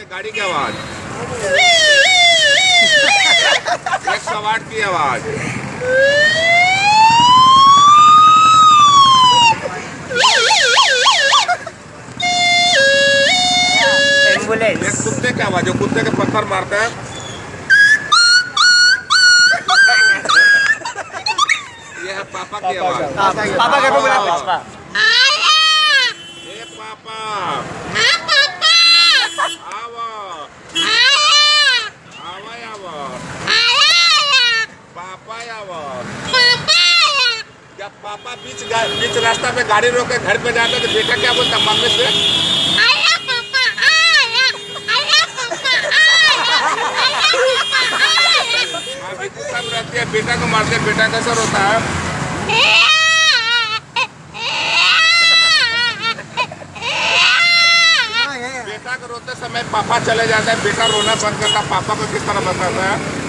के गाड़ी की आवाज, 108 की आवाज, एम्बुलेंस। एक कुत्ते की आवाज, जो कुत्ते के पत्थर मारते हैं। ये है पापा की आवाज। पापा का बोला पापा। ए पापा आवा आवा आवा पापा आवा। जब पापा बीच रास्ता पे गाड़ी रोक के घर पे जाता तो बेटा क्या बोलता मम्मी से? हाँ बेटी सब रहती है, बेटा को मारते हैं, बेटा कैसा रोता है? बेटा को रोते समय पापा चले जाता है, बेटा रोना बंद करता, पापा को किस तरह बताता है?